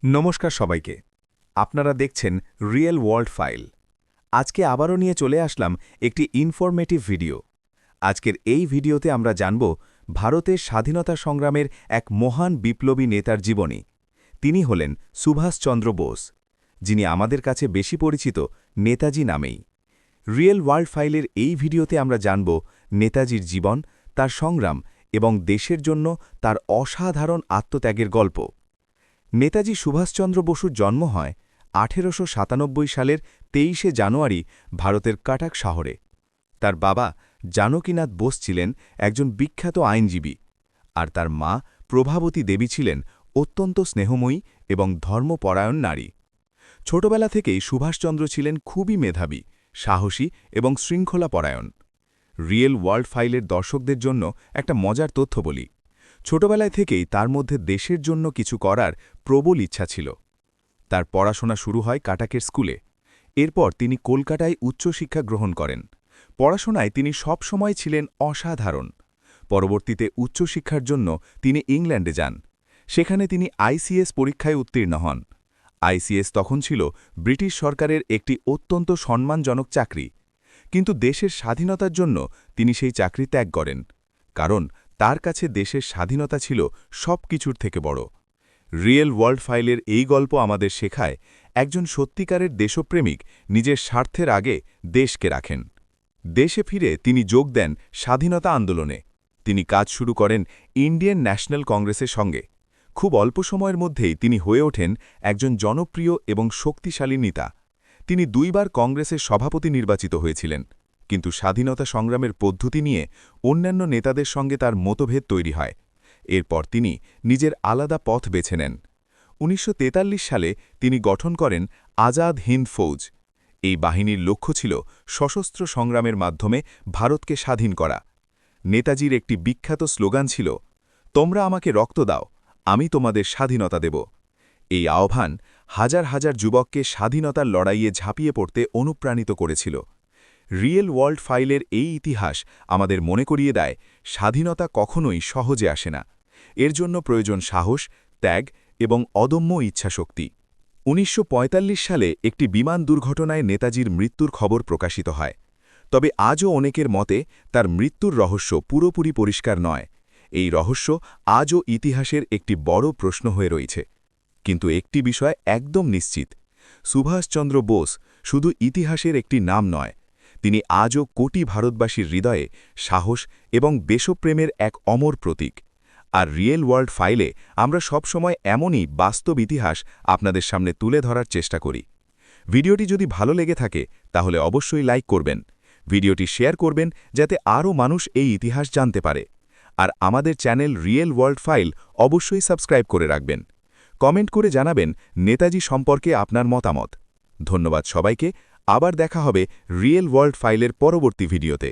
নমস্কার সবাইকে। আপনারা দেখছেন রিয়েল ওয়ার্ল্ড ফাইল। আজকে আবারও নিয়ে চলে আসলাম একটি ইনফরমেটিভ ভিডিও। আজকের এই ভিডিওতে আমরা জানব ভারতের স্বাধীনতা সংগ্রামের এক মহান বিপ্লবী নেতার জীবনী। তিনি হলেন সুভাষচন্দ্র বোস, যিনি আমাদের কাছে বেশি পরিচিত নেতাজি নামেই। রিয়েল ওয়ার্ল্ড ফাইলের এই ভিডিওতে আমরা জানব নেতাজির জীবন, তার সংগ্রাম এবং দেশের জন্য তার অসাধারণ আত্মত্যাগের গল্প। নেতাজি সুভাষচন্দ্র বসুর জন্ম হয় ১৮৯৭ সালের ২৩শে জানুয়ারি ভারতের কাটাক শহরে। তার বাবা জানকীনাথ বোস ছিলেন একজন বিখ্যাত আইনজীবী, আর তার মা প্রভাবতী দেবী ছিলেন অত্যন্ত স্নেহময়ী এবং ধর্মপরায়ণ নারী। ছোটবেলা থেকেই সুভাষচন্দ্র ছিলেন খুবই মেধাবী, সাহসী এবং শৃঙ্খলাপরায়ণ। রিয়েল ওয়ার্ল্ড ফাইলের দর্শকদের জন্য একটা মজার তথ্য বলি। ছোটবেলায় থেকেই তার মধ্যে দেশের জন্য কিছু করার প্রবল ইচ্ছা ছিল। তার পড়াশোনা শুরু হয় কাটাকের স্কুলে। এরপর তিনি কলকাতায় উচ্চশিক্ষা গ্রহণ করেন। পড়াশোনায় তিনি সব সময় ছিলেন অসাধারণ। পরবর্তীতে উচ্চশিক্ষার জন্য তিনি ইংল্যান্ডে যান। সেখানে তিনি আইসিএস পরীক্ষায় উত্তীর্ণ হন। আইসিএস তখন ছিল ব্রিটিশ সরকারের একটি অত্যন্ত সম্মানজনক চাকরি। কিন্তু দেশের স্বাধীনতার জন্য তিনি সেই চাকরি ত্যাগ করেন, কারণ তার কাছে দেশের স্বাধীনতা ছিল সব কিছুর থেকে বড়। রিয়েল ওয়ার্ল্ড ফাইলের এই গল্প আমাদের শেখায় একজন সত্যিকারের দেশপ্রেমিক নিজের স্বার্থের আগে দেশকে রাখেন। দেশে ফিরে তিনি যোগ দেন স্বাধীনতা আন্দোলনে। তিনি কাজ শুরু করেন ইন্ডিয়ান ন্যাশনাল কংগ্রেসের সঙ্গে। খুব অল্প সময়ের মধ্যেই তিনি হয়ে ওঠেন একজন জনপ্রিয় এবং শক্তিশালী নেতা। তিনি দুইবার কংগ্রেসের সভাপতি নির্বাচিত হয়েছিলেন, কিন্তু স্বাধীনতা সংগ্রামের পদ্ধতি নিয়ে অন্যান্য নেতাদের সঙ্গে তার মতভেদ তৈরি হয়। এরপর তিনি নিজের আলাদা পথ বেছে নেন। ১৯৪৩ সালে তিনি গঠন করেন আজাদ হিন্দ ফৌজ। এই বাহিনীর লক্ষ্য ছিল সশস্ত্র সংগ্রামের মাধ্যমে ভারতকে স্বাধীন করা। নেতাজির একটি বিখ্যাত স্লোগান ছিল, তোমরা আমাকে রক্ত দাও, আমি তোমাদের স্বাধীনতা দেব। এই আহ্বান হাজার হাজার যুবককে স্বাধীনতার লড়াইয়ে ঝাঁপিয়ে পড়তে অনুপ্রাণিত করেছিল। রিয়েল ওয়ার্ল্ড ফাইলের এই ইতিহাস আমাদের মনে করিয়ে দেয়, স্বাধীনতা কখনোই সহজে আসে না। এর জন্য প্রয়োজন সাহস, ত্যাগ এবং অদম্য ইচ্ছাশক্তি। ১৯৪৫ সালে একটি বিমান দুর্ঘটনায় নেতাজির মৃত্যুর খবর প্রকাশিত হয়। তবে আজও অনেকের মতে তার মৃত্যুর রহস্য পুরোপুরি পরিষ্কার নয়। এই রহস্য আজও ইতিহাসের একটি বড় প্রশ্ন হয়ে রয়েছে। কিন্তু একটি বিষয় একদম নিশ্চিত, সুভাষচন্দ্র বোস শুধু ইতিহাসের একটি নাম নয়, তিনি আজও কোটি ভারতবাসীর হৃদয়ে সাহস এবং দেশপ্রেমের এক অমর প্রতীক। আর রিয়েল ওয়ার্ল্ড ফাইলে আমরা সবসময় এমনই বাস্তব ইতিহাস আপনাদের সামনে তুলে ধরার চেষ্টা করি। ভিডিওটি যদি ভালো লেগে থাকে তাহলে অবশ্যই লাইক করবেন, ভিডিওটি শেয়ার করবেন যাতে আরও মানুষ এই ইতিহাস জানতে পারে। আর আমাদের চ্যানেল রিয়েল ওয়ার্ল্ড ফাইল অবশ্যই সাবস্ক্রাইব করে রাখবেন। কমেন্ট করে জানাবেন নেতাজি সম্পর্কে আপনার মতামত। ধন্যবাদ সবাইকে। আবার দেখা হবে রিয়েল ওয়ার্ল্ড ফাইলের পরবর্তী ভিডিওতে।